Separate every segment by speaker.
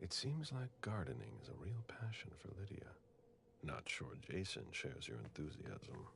Speaker 1: It seems like gardening is a real passion for Lydia. Not sure Jason shares your enthusiasm.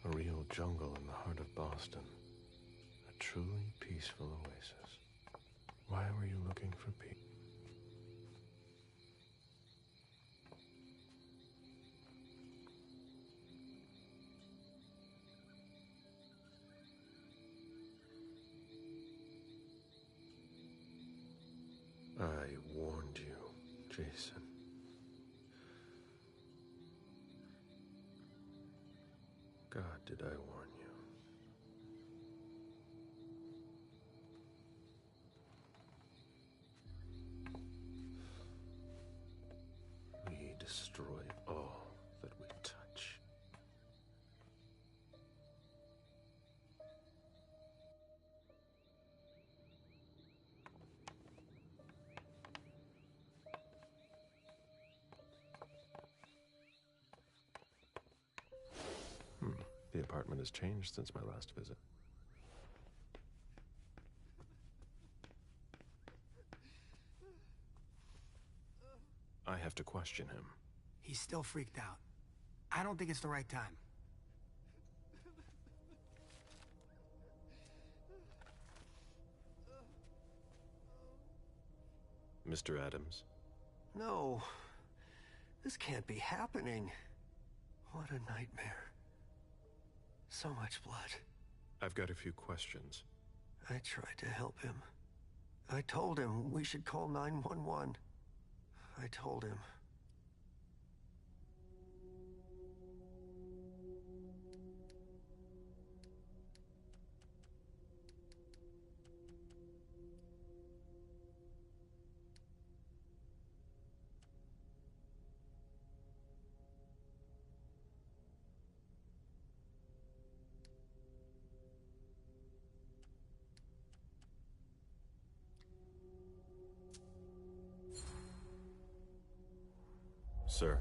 Speaker 1: A real jungle in the heart of Boston. A truly peaceful oasis. Why were you looking for peace? I warned you, Jason. God, did I warn you? We destroy all that we touch. The apartment has changed since my last visit. I have to question him.
Speaker 2: He's still freaked out. I don't think it's the right time.
Speaker 1: Mr. Adams?
Speaker 3: No. This can't be happening. What a nightmare. So much blood.
Speaker 1: I've got a few questions.
Speaker 3: I tried to help him. I told him we should call 911. I told him.
Speaker 1: Sir,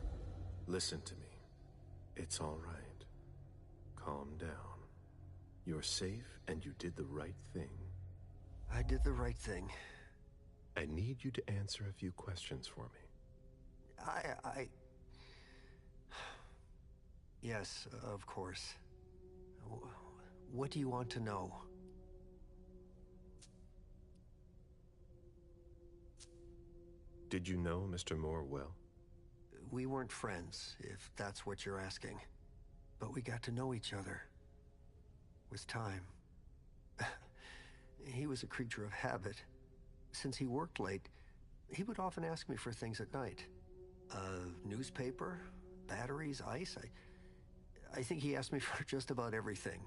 Speaker 1: listen to me. It's all right. Calm down. You're safe and you did the right thing.
Speaker 3: I did the right thing.
Speaker 1: I need you to answer a few questions for me.
Speaker 3: Yes, of course. What do you want to know?
Speaker 1: Did you know Mr. Moore well?
Speaker 3: We weren't friends, if that's what you're asking. But we got to know each other. With time. He was a creature of habit. Since he worked late, he would often ask me for things at night. A newspaper, batteries, ice. I think he asked me for just about everything.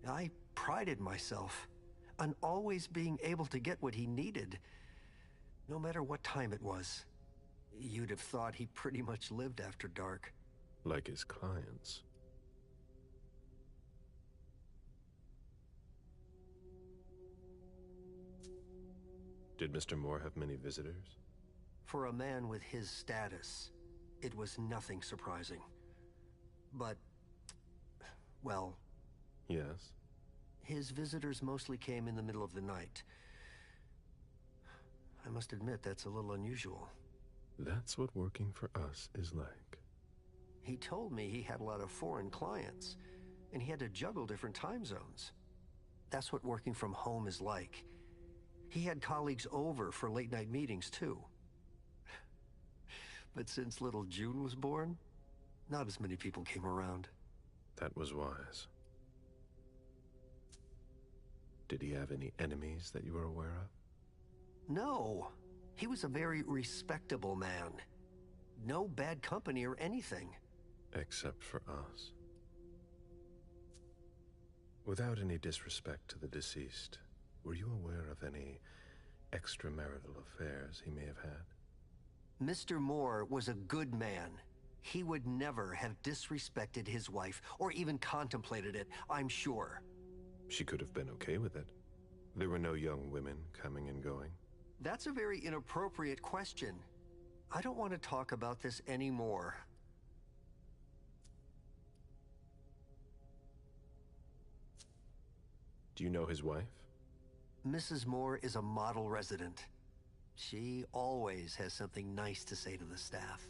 Speaker 3: I prided myself on always being able to get what he needed, no matter what time it was. You'd have thought he pretty much lived after dark.
Speaker 1: Like his clients. Did Mr. Moore have many visitors?
Speaker 3: For a man with his status, it was nothing surprising. But, well...
Speaker 1: Yes?
Speaker 3: His visitors mostly came in the middle of the night. I must admit, that's a little unusual.
Speaker 1: That's what working for us is like.
Speaker 3: He told me he had a lot of foreign clients, and he had to juggle different time zones. That's what working from home is like. He had colleagues over for late-night meetings, too. But since little June was born, not as many people came around.
Speaker 1: That was wise. Did he have any enemies that you were aware of?
Speaker 3: No. He was a very respectable man. No bad company or anything.
Speaker 1: Except for us. Without any disrespect to the deceased, were you aware of any extramarital affairs he may have had?
Speaker 3: Mr. Moore was a good man. He would never have disrespected his wife, or even contemplated it, I'm sure.
Speaker 1: She could have been okay with it. There were no young women coming and going.
Speaker 3: That's a very inappropriate question. I don't want to talk about this anymore.
Speaker 1: Do you know his wife?
Speaker 3: Mrs. Moore is a model resident. She always has something nice to say to the staff,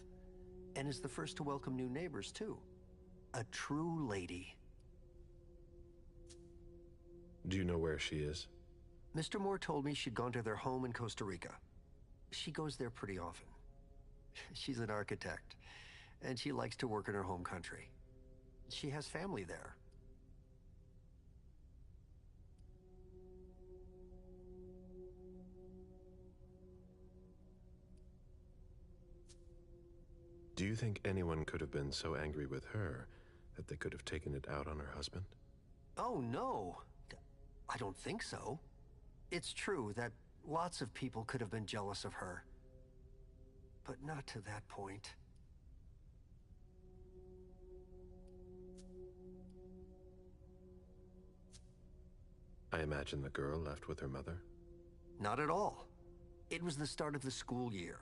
Speaker 3: and is the first to welcome new neighbors, too. A true lady.
Speaker 1: Do you know where she is?
Speaker 3: Mr. Moore told me she'd gone to their home in Costa Rica. She goes there pretty often. She's an architect, and she likes to work in her home country. She has family there.
Speaker 1: Do you think anyone could have been so angry with her that they could have taken it out on her husband?
Speaker 3: Oh, no. I don't think so. It's true that lots of people could have been jealous of her. But not to that point.
Speaker 1: I imagine the girl left with her mother?
Speaker 3: Not at all. It was the start of the school year,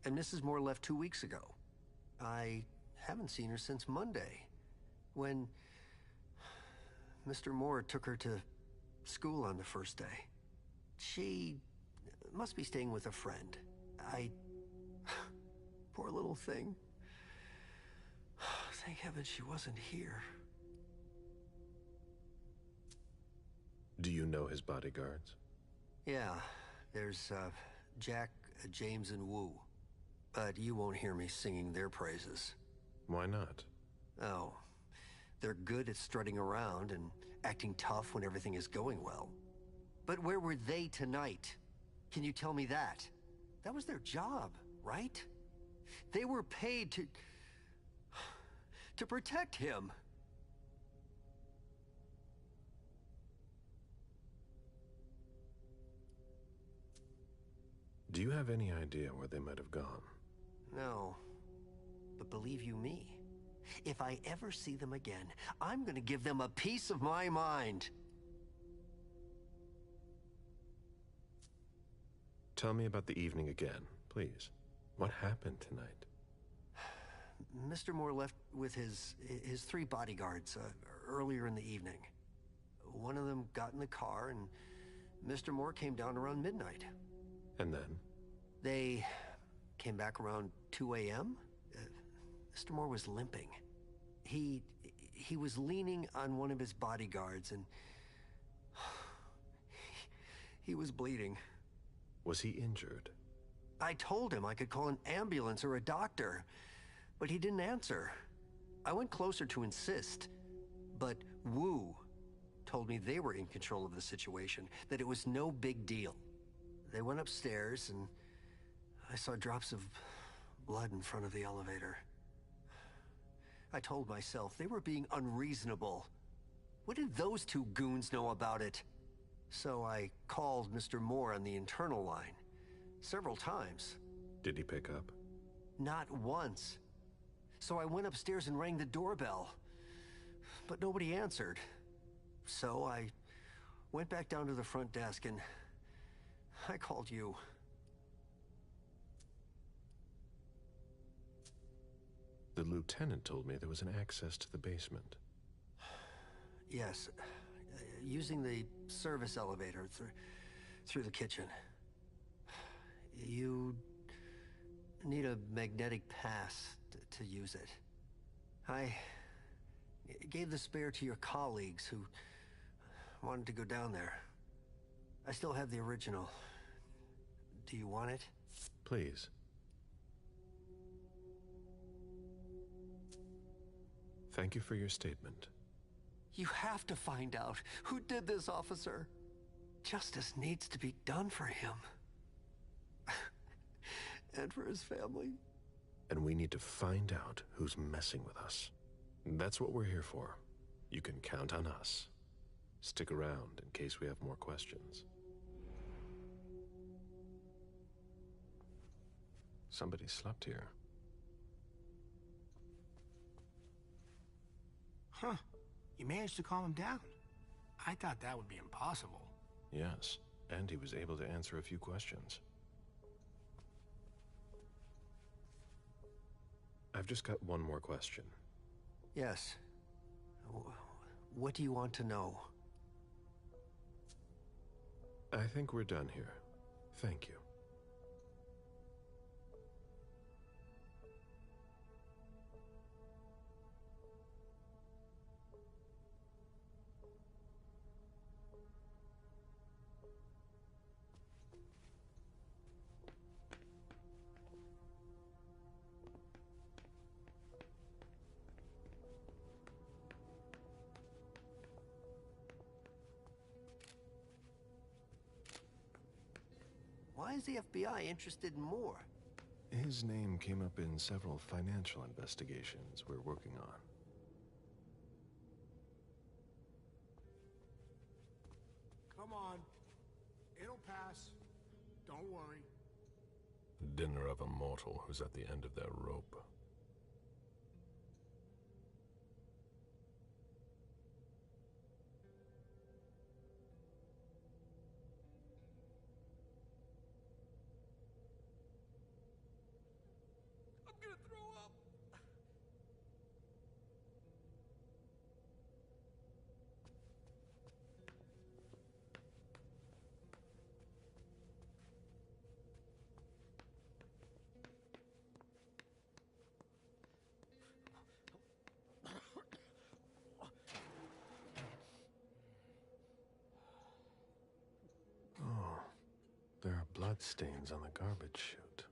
Speaker 3: and Mrs. Moore left 2 weeks ago. I haven't seen her since Monday, when Mr. Moore took her to school on the first day. She must be staying with a friend. Poor little thing. Thank heaven she wasn't here.
Speaker 1: Do you know his bodyguards?
Speaker 3: Yeah, there's Jack, James, and Wu. But you won't hear me singing their praises.
Speaker 1: Why not?
Speaker 3: Oh, they're good at strutting around and acting tough when everything is going well. But where were they tonight? Can you tell me that? That was their job, right? They were paid to protect him.
Speaker 1: Do you have any idea where they might have gone?
Speaker 3: No, but believe you me, if I ever see them again, I'm gonna give them a piece of my mind.
Speaker 1: Tell me about the evening again, please. What happened tonight?
Speaker 3: Mr. Moore left with his 3 bodyguards earlier in the evening. One of them got in the car, and Mr. Moore came down around midnight.
Speaker 1: And then?
Speaker 3: They came back around 2 a.m. Mr. Moore was limping. He was leaning on one of his bodyguards, and he was bleeding.
Speaker 1: Was he injured?
Speaker 3: I told him I could call an ambulance or a doctor, but he didn't answer. I went closer to insist, but Wu told me they were in control of the situation, that it was no big deal. They went upstairs, and I saw drops of blood in front of the elevator. I told myself they were being unreasonable. What did those 2 goons know about it? So I called Mr. Moore on the internal line several times.
Speaker 1: Did he pick up?
Speaker 3: Not once. So I went upstairs and rang the doorbell, but nobody answered. So I went back down to the front desk, and I called you.
Speaker 1: The lieutenant told me there was an access to the basement.
Speaker 3: Yes, using the service elevator through the kitchen. You need a magnetic pass to use it. I gave the spare to your colleagues who wanted to go down there. I still have the original. Do you want it?
Speaker 1: Please. Thank you for your statement.
Speaker 3: You have to find out who did this, officer. Justice needs to be done for him. and for his family.
Speaker 1: And we need to find out who's messing with us. That's what we're here for. You can count on us. Stick around in case we have more questions. Somebody slept here.
Speaker 2: Huh. You managed to calm him down. I thought that would be impossible.
Speaker 1: Yes, and he was able to answer a few questions. I've just got one more question.
Speaker 3: Yes. What do you want to know?
Speaker 1: I think we're done here. Thank you.
Speaker 3: Why is the FBI interested in more?
Speaker 1: His name came up in several financial investigations we're working on.
Speaker 2: Come on. It'll pass. Don't worry.
Speaker 1: The dinner of a mortal who's at the end of their rope.
Speaker 4: I'm gonna throw up.
Speaker 1: Oh, there are bloodstains on the garbage chute.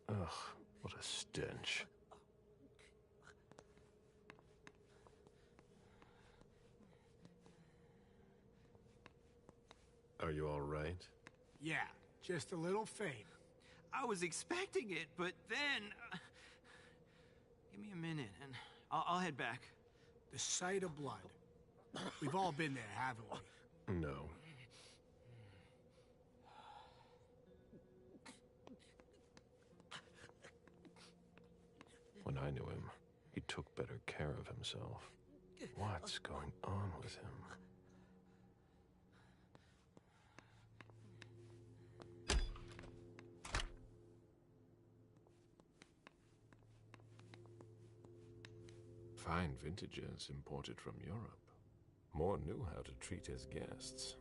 Speaker 1: Ugh, what a stench. Are you all right?
Speaker 2: Yeah, just a little faint.
Speaker 4: I was expecting it, but then... give me a minute, and I'll head back.
Speaker 2: The sight of blood. We've all been there, haven't we?
Speaker 1: No. When I knew him, he took better care of himself. What's going on with him? Fine vintages imported from Europe. Moore knew how to treat his guests.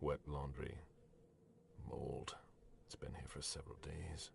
Speaker 1: Wet laundry. Mold. It's been here for several days.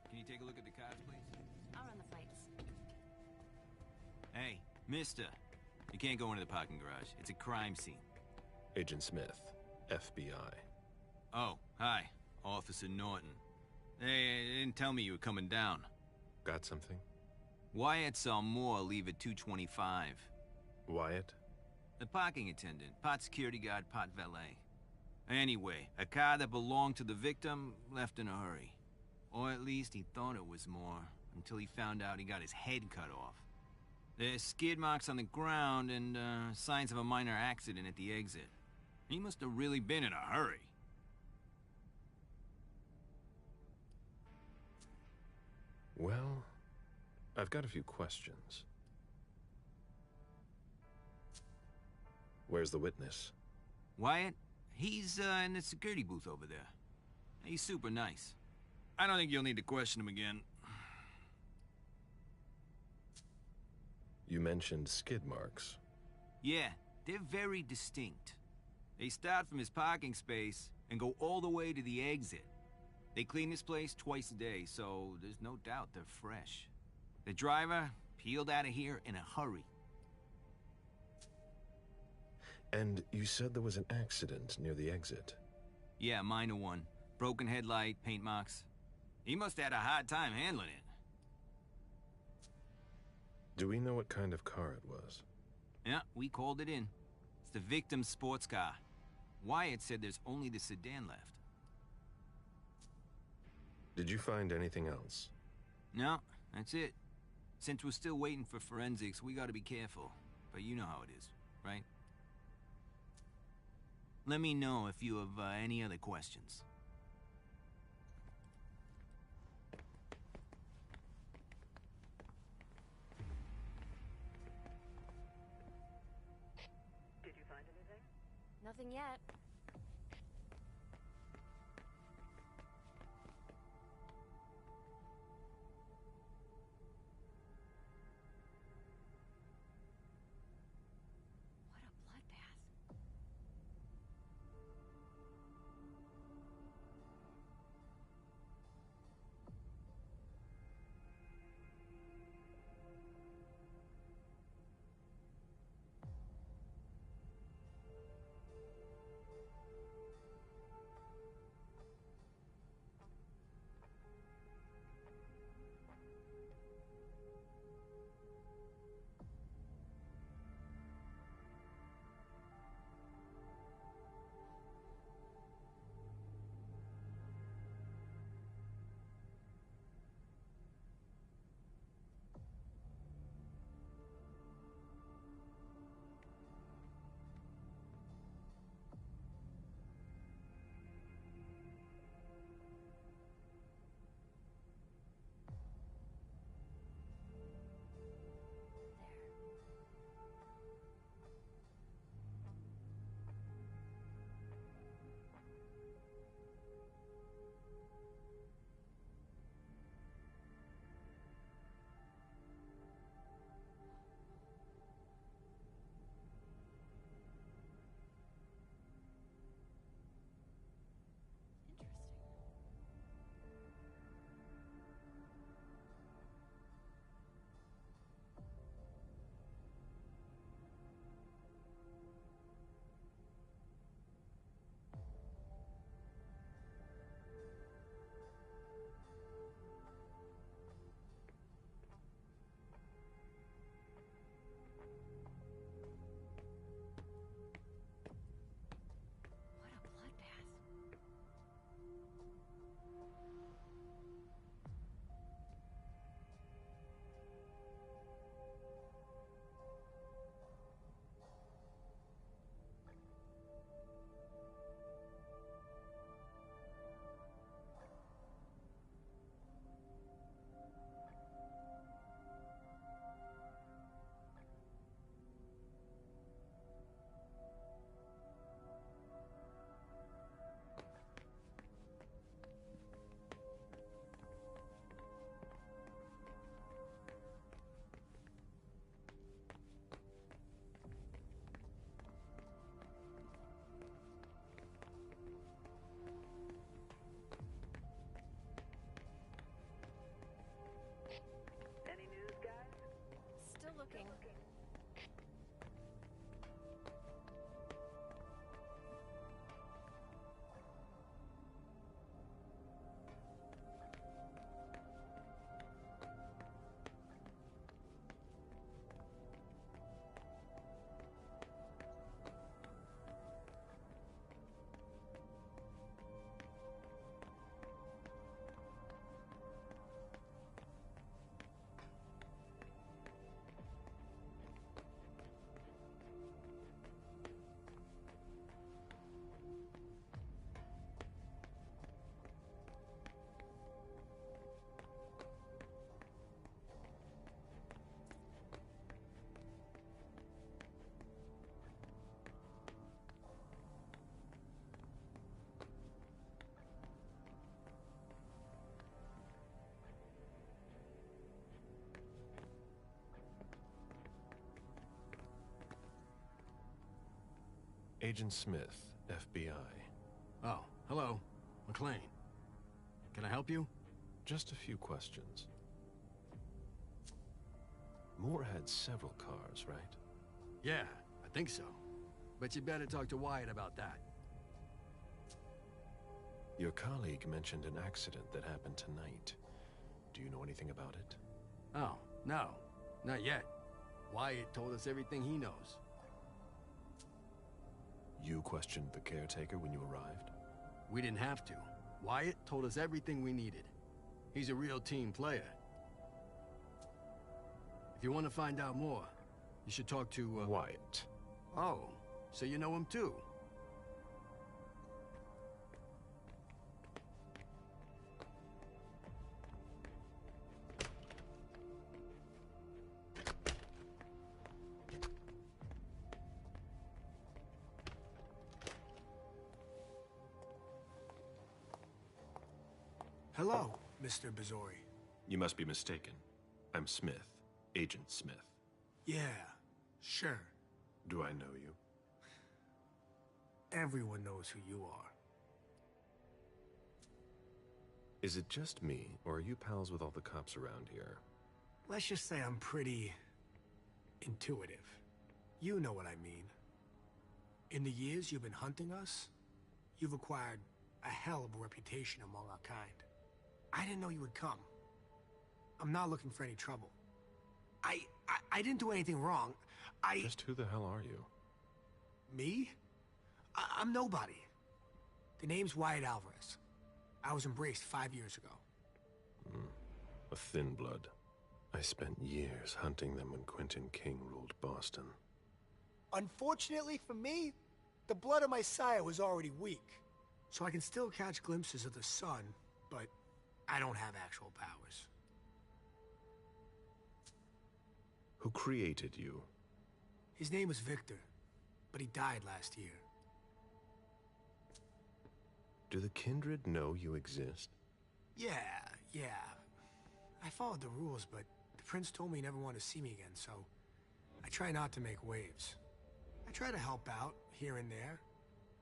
Speaker 4: Can you take a look at the cards, please?
Speaker 5: I'll run the fights.
Speaker 4: Hey, mister. You can't go into the parking garage. It's a crime scene.
Speaker 1: Agent Smith, FBI.
Speaker 4: Oh, hi. Officer Norton. Hey, they didn't tell me you were coming down.
Speaker 1: Got something?
Speaker 4: Wyatt saw Moore leave at 2:25.
Speaker 1: Wyatt?
Speaker 4: The parking attendant, part security guard, part valet. Anyway, a car that belonged to the victim left in a hurry. Or at least he thought it was more, until he found out he got his head cut off. There's skid marks on the ground and signs of a minor accident at the exit. He must have really been in a hurry.
Speaker 1: Well, I've got a few questions. Where's the witness?
Speaker 4: Wyatt? He's in the security booth over there. He's super nice. I don't think you'll need to question him again.
Speaker 1: You mentioned skid marks.
Speaker 4: Yeah, they're very distinct. They start from his parking space and go all the way to the exit. They clean this place twice a day, so there's no doubt they're fresh. The driver peeled out of here in a hurry.
Speaker 1: And you said there was an accident near the exit.
Speaker 4: Yeah, minor one. Broken headlight, paint marks. He must have had a hard time handling it.
Speaker 1: Do we know what kind of car it was?
Speaker 4: Yeah, we called it in. It's the victim's sports car. Wyatt said there's only the sedan left.
Speaker 1: Did you find anything else?
Speaker 4: No, that's it. Since we're still waiting for forensics, we gotta be careful. But you know how it is, right? Let me know if you have any other questions.
Speaker 5: Did you find anything?
Speaker 6: Nothing yet. What a bloodbath.
Speaker 1: Agent Smith, FBI.
Speaker 5: Oh, hello. McLean. Can I help you?
Speaker 1: Just a few questions. Moore had several cars, right?
Speaker 5: Yeah, I think so. But you better talk to Wyatt about that.
Speaker 1: Your colleague mentioned an accident that happened tonight. Do you know anything about it?
Speaker 5: Oh, no. Not yet. Wyatt told us everything he knows.
Speaker 1: You questioned the caretaker when you arrived?
Speaker 5: We didn't have to. Wyatt told us everything we needed. He's a real team player. If you want to find out more, you should talk to,
Speaker 1: Wyatt.
Speaker 5: Oh, so you know him too?
Speaker 2: Hello, Mr. Bazori.
Speaker 1: You must be mistaken. I'm Smith, Agent Smith.
Speaker 2: Yeah, sure.
Speaker 1: Do I know you?
Speaker 2: Everyone knows who you are.
Speaker 1: Is it just me, or are you pals with all the cops around here?
Speaker 2: Let's just say I'm pretty intuitive. You know what I mean. In the years you've been hunting us, you've acquired a hell of a reputation among our kind. I didn't know you would come. I'm not looking for any trouble. I didn't do anything wrong.
Speaker 1: Just who the hell are you?
Speaker 2: Me? I'm nobody. The name's Wyatt Alvarez. I was embraced 5 years ago.
Speaker 1: A thin blood. I spent years hunting them when Quentin King ruled Boston.
Speaker 2: Unfortunately for me, the blood of my sire was already weak. So I can still catch glimpses of the sun, but I don't have actual powers.
Speaker 1: Who created you?
Speaker 2: His name was Victor, but he died last year.
Speaker 1: Do the Kindred know you exist?
Speaker 2: Yeah. I followed the rules, but the prince told me he never wanted to see me again, so I try not to make waves. I try to help out, here and there.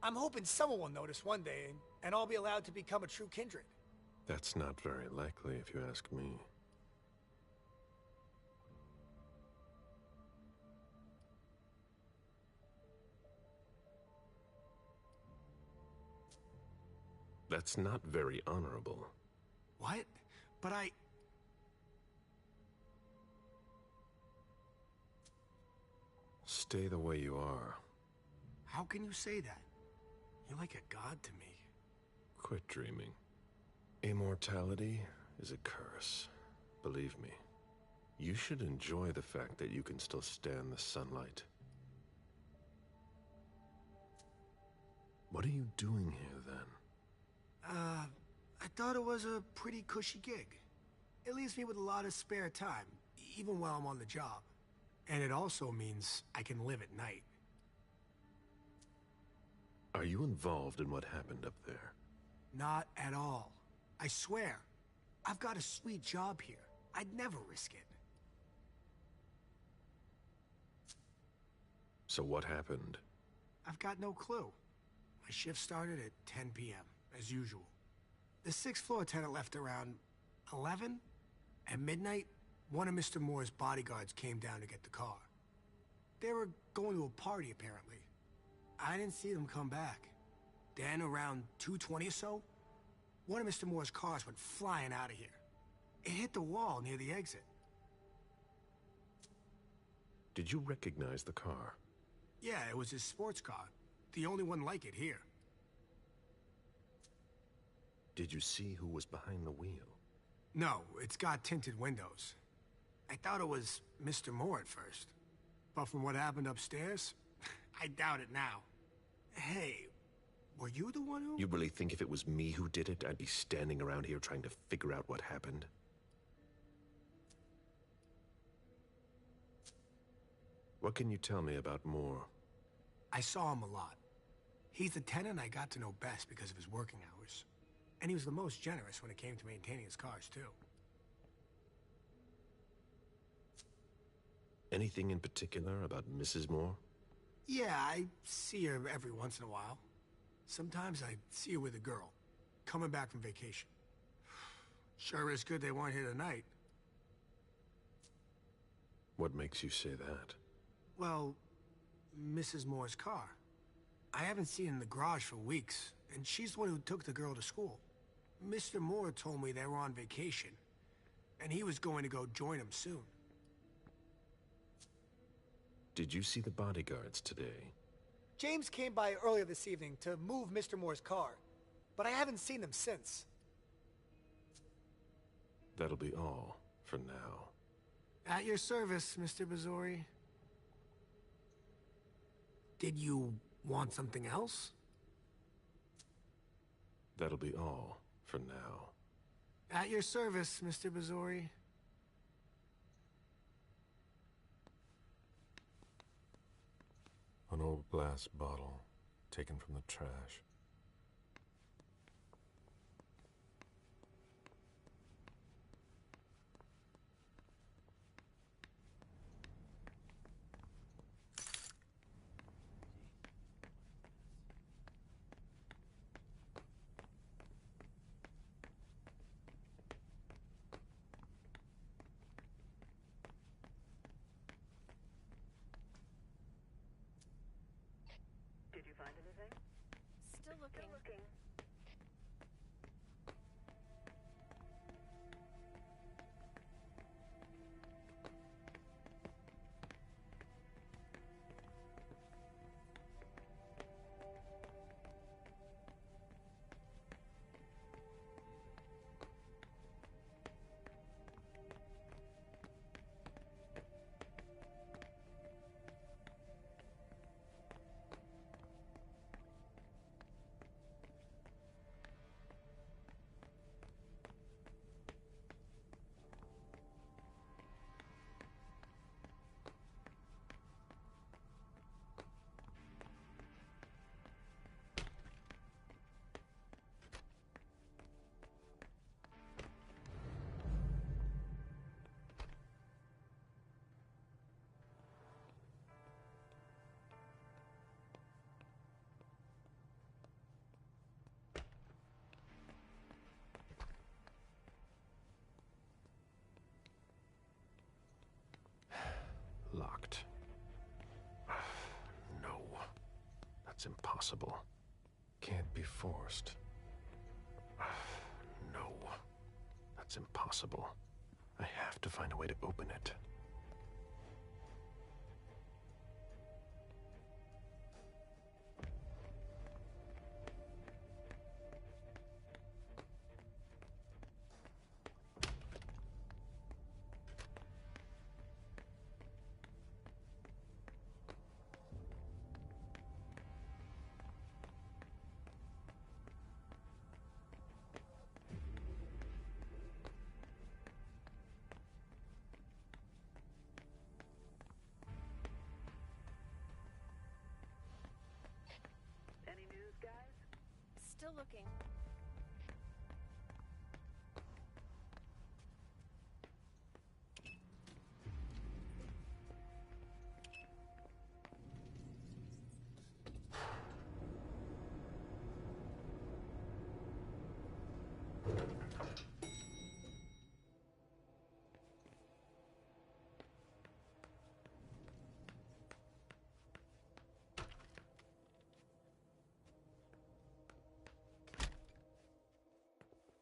Speaker 2: I'm hoping someone will notice one day, and I'll be allowed to become a true Kindred.
Speaker 1: That's not very likely, if you ask me. That's not very honorable.
Speaker 2: What? But
Speaker 1: Stay the way you are.
Speaker 2: How can you say that? You're like a god to me.
Speaker 1: Quit dreaming. Immortality is a curse. Believe me. You should enjoy the fact that you can still stand the sunlight. What are you doing here, then?
Speaker 2: I thought it was a pretty cushy gig. It leaves me with a lot of spare time, even while I'm on the job. And it also means I can live at night.
Speaker 1: Are you involved in what happened up there?
Speaker 2: Not at all. I swear. I've got a sweet job here. I'd never risk it.
Speaker 1: So what happened?
Speaker 2: I've got no clue. My shift started at 10 p.m., as usual. The sixth floor tenant left around 11. At midnight, one of Mr. Moore's bodyguards came down to get the car. They were going to a party, apparently. I didn't see them come back. Then, around 2:20 or so, one of Mr. Moore's cars went flying out of here. It hit the wall near the exit.
Speaker 1: Did you recognize the car?
Speaker 2: Yeah, it was his sports car. The only one like it here.
Speaker 1: Did you see who was behind the wheel?
Speaker 2: No, it's got tinted windows. I thought it was Mr. Moore at first. But from what happened upstairs, I doubt it now. Hey, were you the one who...
Speaker 1: You really think if it was me who did it, I'd be standing around here trying to figure out what happened? What can you tell me about Moore?
Speaker 2: I saw him a lot. He's the tenant I got to know best because of his working hours. And he was the most generous when it came to maintaining his cars, too.
Speaker 1: Anything in particular about Mrs. Moore?
Speaker 2: Yeah, I see her every once in a while. Sometimes I see her with a girl, coming back from vacation. Sure is good they weren't here tonight.
Speaker 1: What makes you say that?
Speaker 2: Well, Mrs. Moore's car. I haven't seen it in the garage for weeks, and she's the one who took the girl to school. Mr. Moore told me they were on vacation, and he was going to go join them soon.
Speaker 1: Did you see the bodyguards today?
Speaker 7: James came by earlier this evening to move Mr. Moore's car, but I haven't seen them since.
Speaker 1: That'll be all for now.
Speaker 2: At your service, Mr. Bazzori. Did you want something else?
Speaker 1: That'll be all for now.
Speaker 2: At your service, Mr. Bazzori.
Speaker 1: An old glass bottle taken from the trash.
Speaker 8: Did you find anything?
Speaker 6: Still looking.
Speaker 1: Locked. No. That's impossible. Can't be forced. No. That's impossible. I have to find a way to open it.
Speaker 8: Any news, guys?
Speaker 6: Still looking.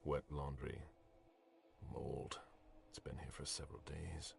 Speaker 1: Wet laundry. Mold. It's been here for several days.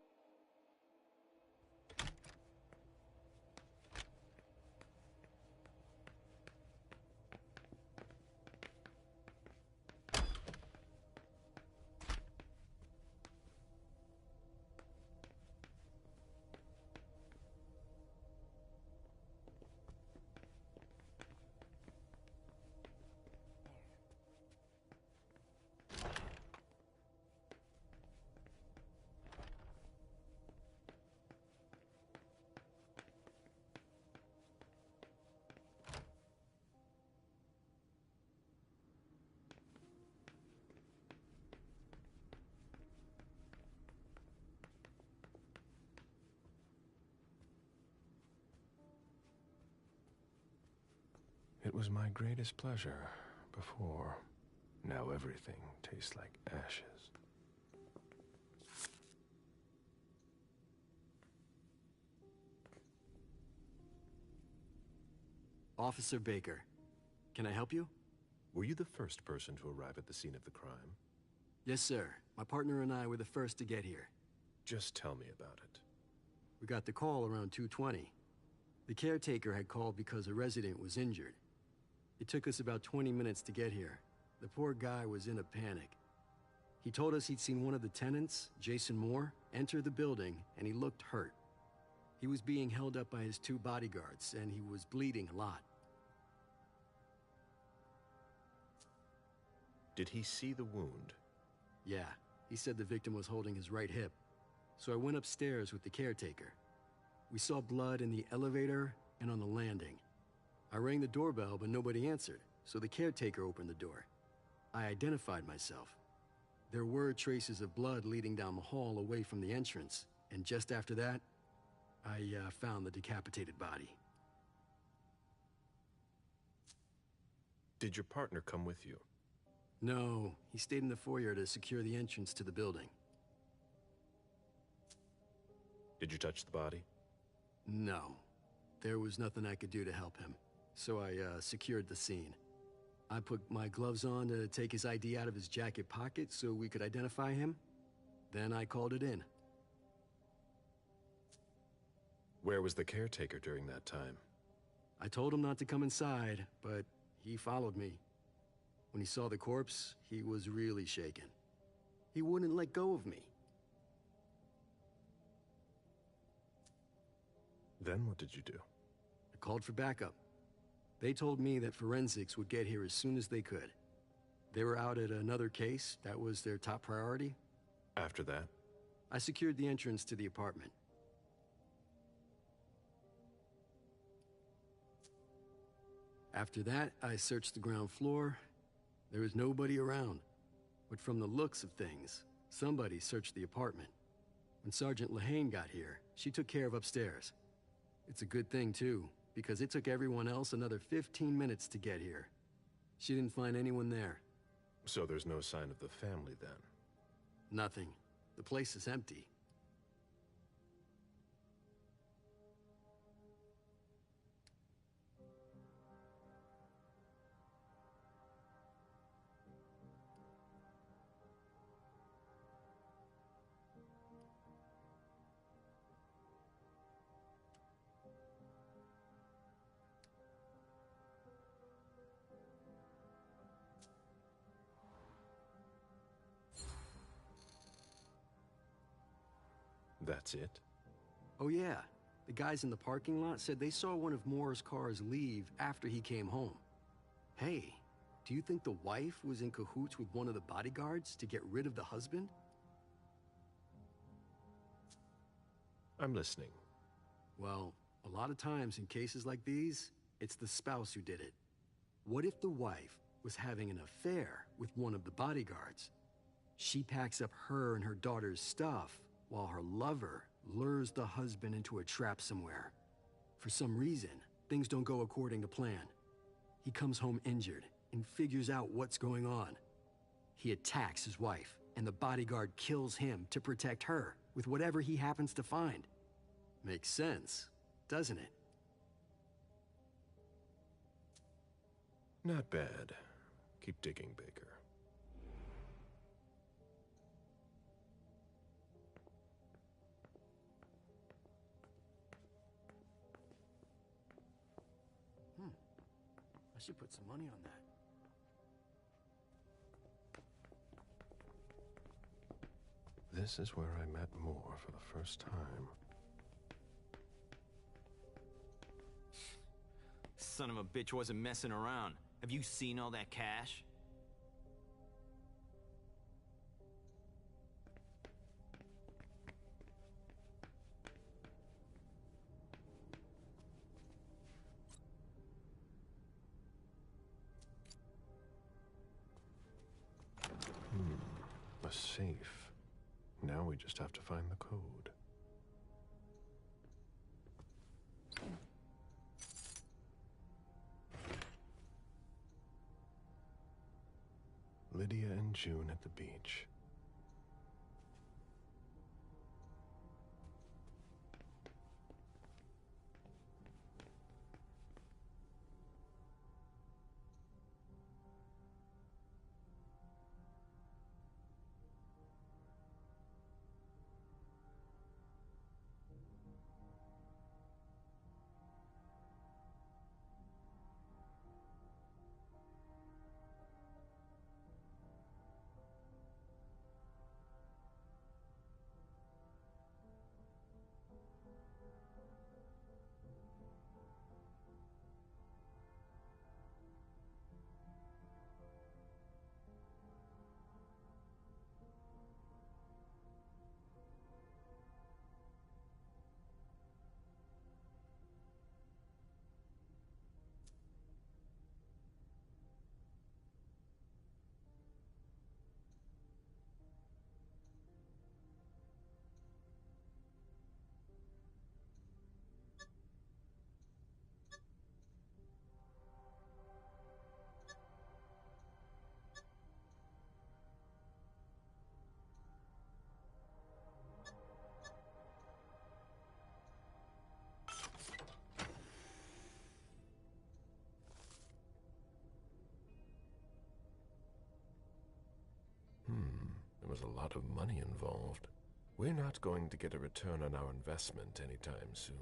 Speaker 1: was my greatest pleasure before. Now everything tastes like ashes.
Speaker 5: Officer Baker, can I help you?
Speaker 1: Were you the first person to arrive at the scene of the crime?
Speaker 5: Yes, sir. My partner and I were the first to get here.
Speaker 1: Just tell me about it.
Speaker 5: We got the call around 2:20. The caretaker had called because a resident was injured. It took us about 20 minutes to get here. The poor guy was in a panic. He told us he'd seen one of the tenants, Jason Moore, enter the building, and he looked hurt. He was being held up by his 2 bodyguards, and he was bleeding a lot.
Speaker 1: Did he see the wound?
Speaker 5: Yeah, he said the victim was holding his right hip. So I went upstairs with the caretaker. We saw blood in the elevator and on the landing. I rang the doorbell, but nobody answered, so the caretaker opened the door. I identified myself. There were traces of blood leading down the hall away from the entrance, and just after that, I found the decapitated body.
Speaker 1: Did your partner come with you?
Speaker 5: No, he stayed in the foyer to secure the entrance to the building.
Speaker 1: Did you touch the body?
Speaker 5: No. There was nothing I could do to help him, so I secured the scene. I put my gloves on to take his ID out of his jacket pocket so we could identify him. Then I called it in.
Speaker 1: Where was the caretaker during that time?
Speaker 5: I told him not to come inside, but he followed me. When he saw the corpse, he was really shaken. He wouldn't let go of me.
Speaker 1: Then what did you do?
Speaker 5: I called for backup. They told me that forensics would get here as soon as they could. They were out at another case. That was their top priority.
Speaker 1: After that?
Speaker 5: I secured the entrance to the apartment. After that, I searched the ground floor. There was nobody around. But from the looks of things, somebody searched the apartment. When Sergeant Lehane got here, she took care of upstairs. It's a good thing, too, because it took everyone else another 15 minutes to get here. She didn't find anyone there.
Speaker 1: So there's no sign of the family then?
Speaker 5: Nothing. The place is empty.
Speaker 1: That's it?
Speaker 5: Oh yeah, the guys in the parking lot said they saw one of Moore's cars leave after he came home. Hey, do you think the wife was in cahoots with one of the bodyguards to get rid of the husband?
Speaker 1: I'm listening.
Speaker 5: Well, a lot of times in cases like these, it's the spouse who did it. What if the wife was having an affair with one of the bodyguards? She packs up her and her daughter's stuff, while her lover lures the husband into a trap somewhere. For some reason, things don't go according to plan. He comes home injured and figures out what's going on. He attacks his wife, and the bodyguard kills him to protect her with whatever he happens to find. Makes sense, doesn't it?
Speaker 1: Not bad. Keep digging, Baker.
Speaker 5: I should put some money on that.
Speaker 1: This is where I met Moore for the first time.
Speaker 4: Son of a bitch wasn't messing around. Have you seen all that cash?
Speaker 1: A safe. Now we just have to find the code. Lydia and June at the beach. There was a lot of money involved. We're not going to get a return on our investment anytime soon.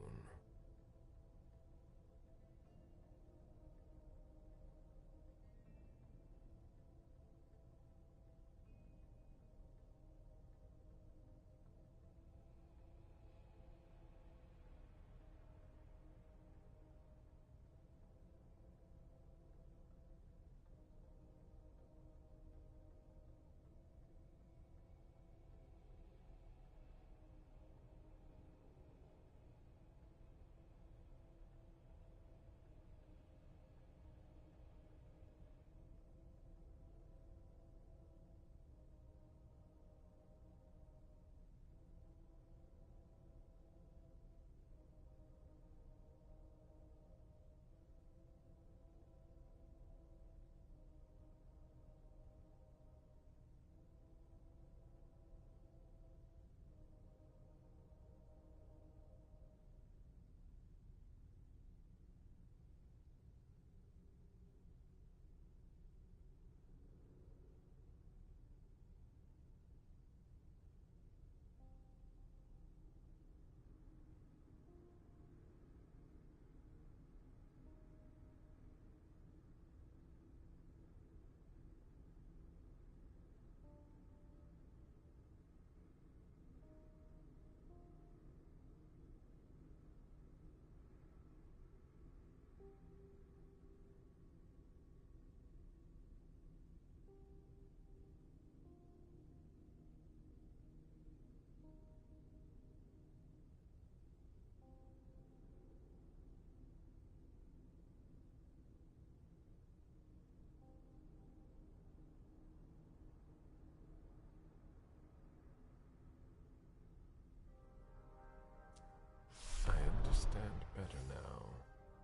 Speaker 1: I understand better now.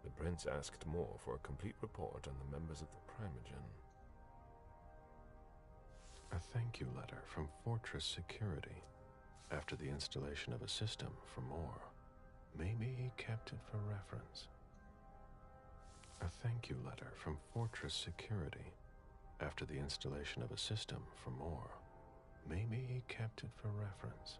Speaker 1: The prince asked more for a complete report on the members of the Primogen. A thank you letter from Fortress Security after the installation of a system for more. Maybe he kept it for reference. A thank you letter from Fortress Security after the installation of a system for more. Maybe he kept it for reference.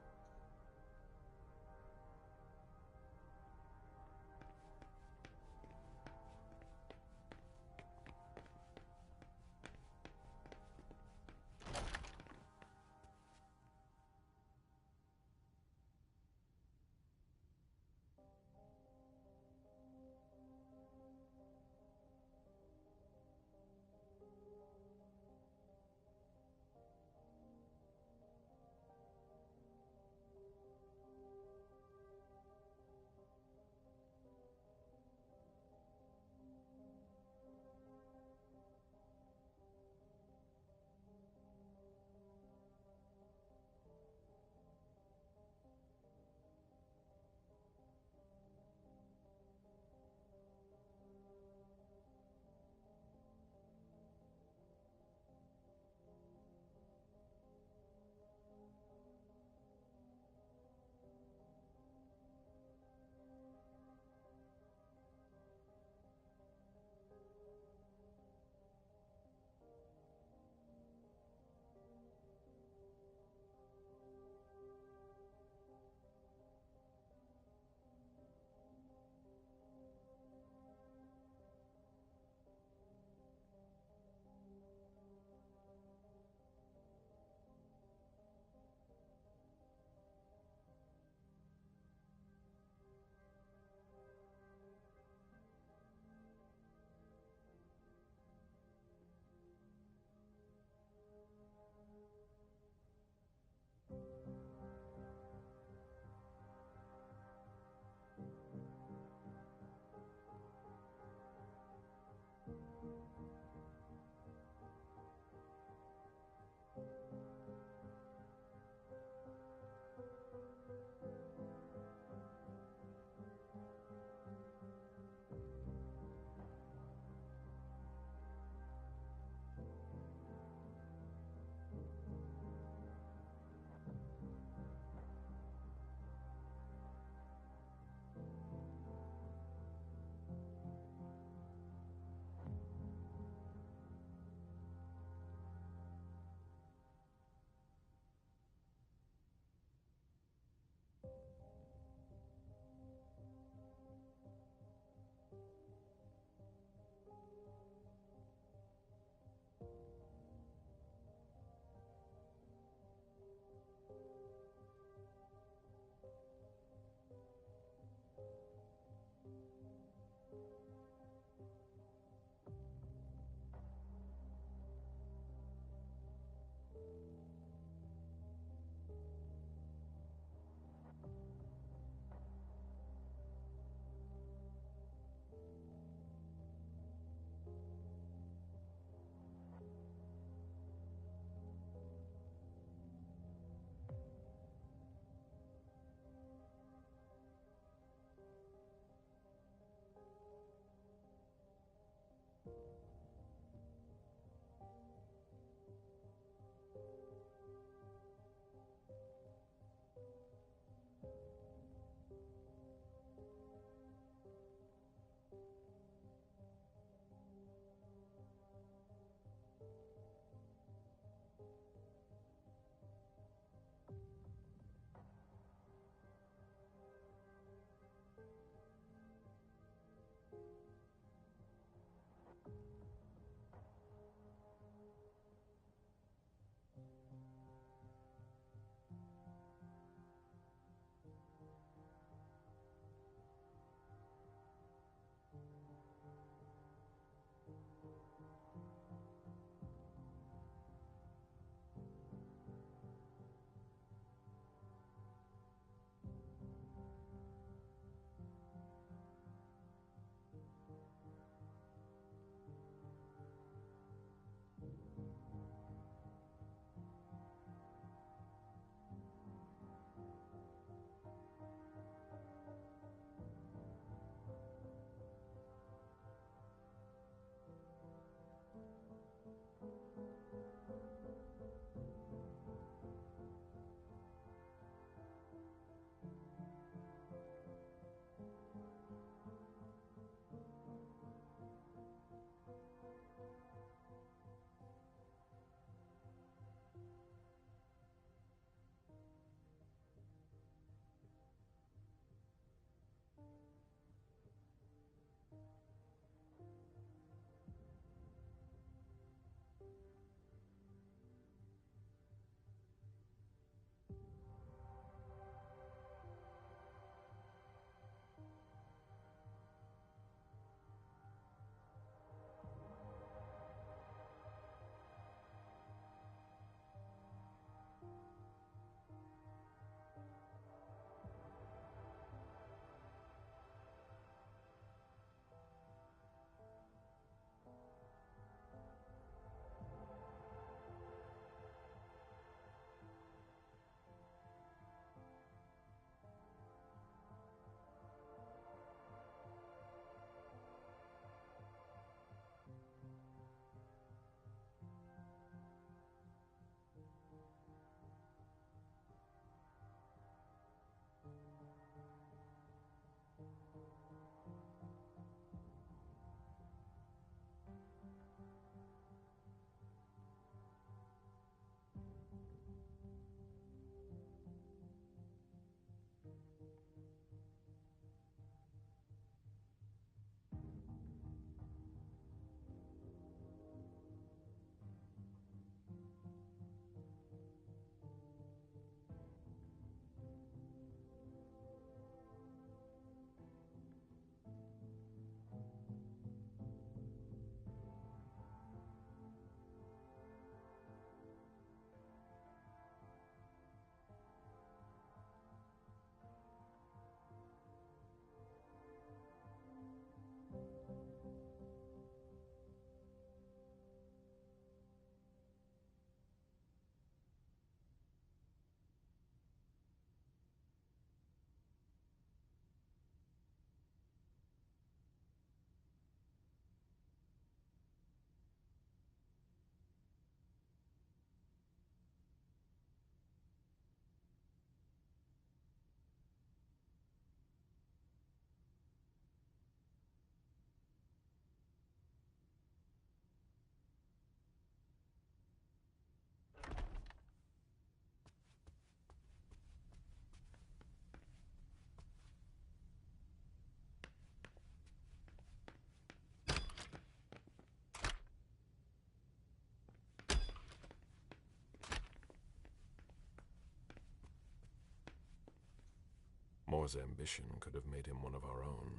Speaker 1: Moore's ambition could have made him one of our own.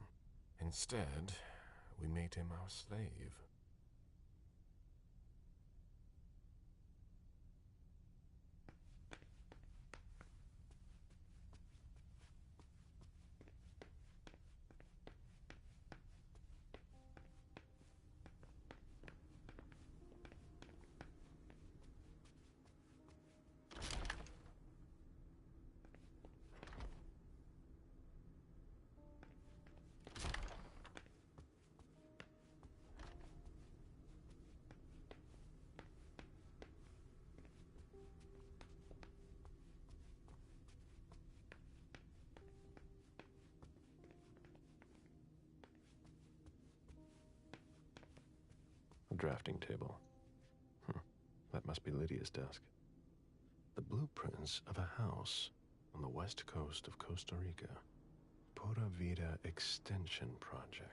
Speaker 1: Instead, we made him our slave. A drafting table. That must be Lydia's desk. The blueprints of a house on the west coast of Costa Rica. Pura Vida Extension Project.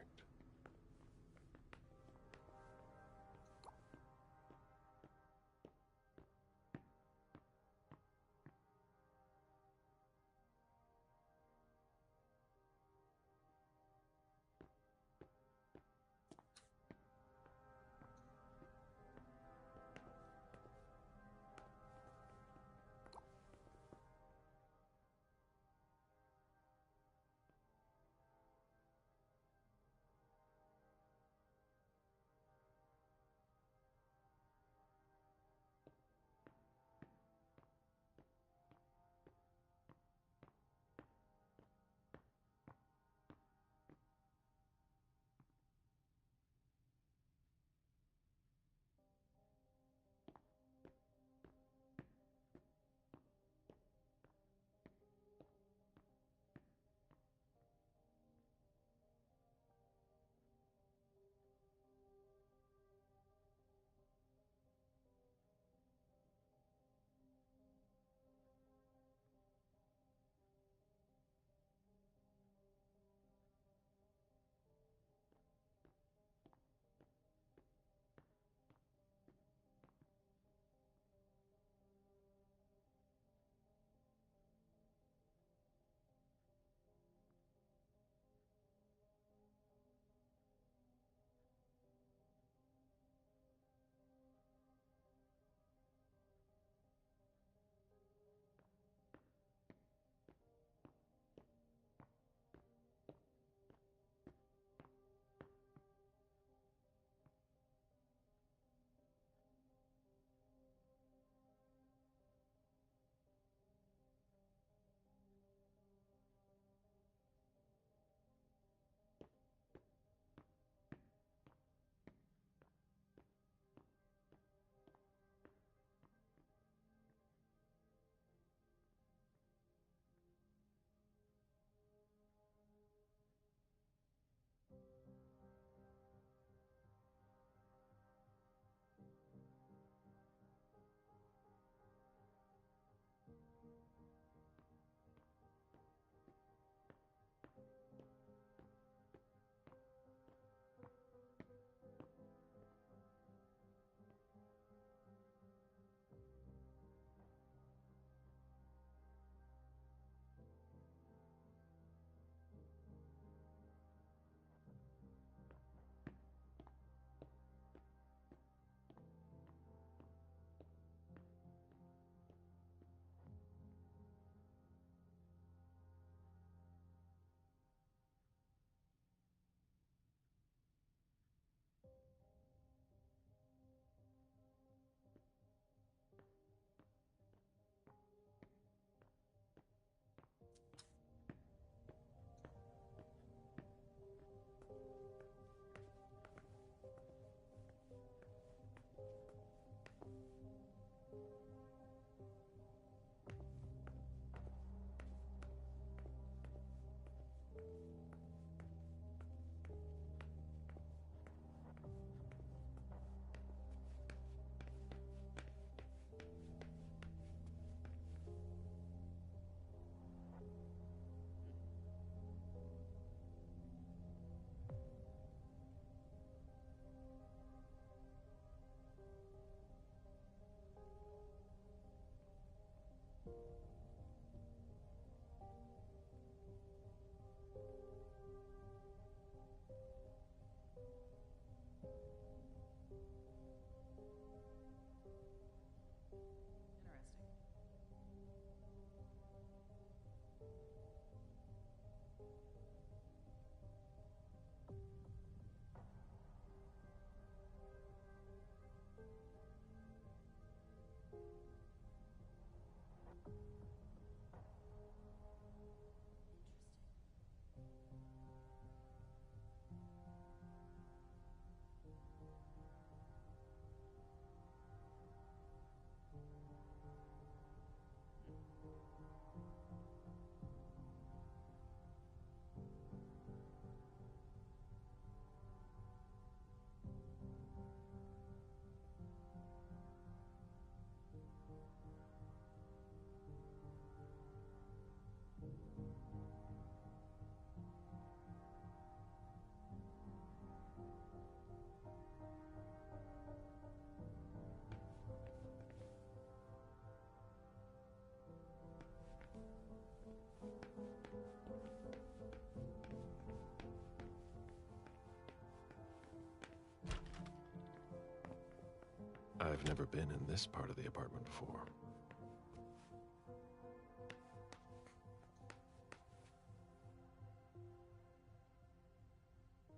Speaker 1: I've never been in this part of the apartment before.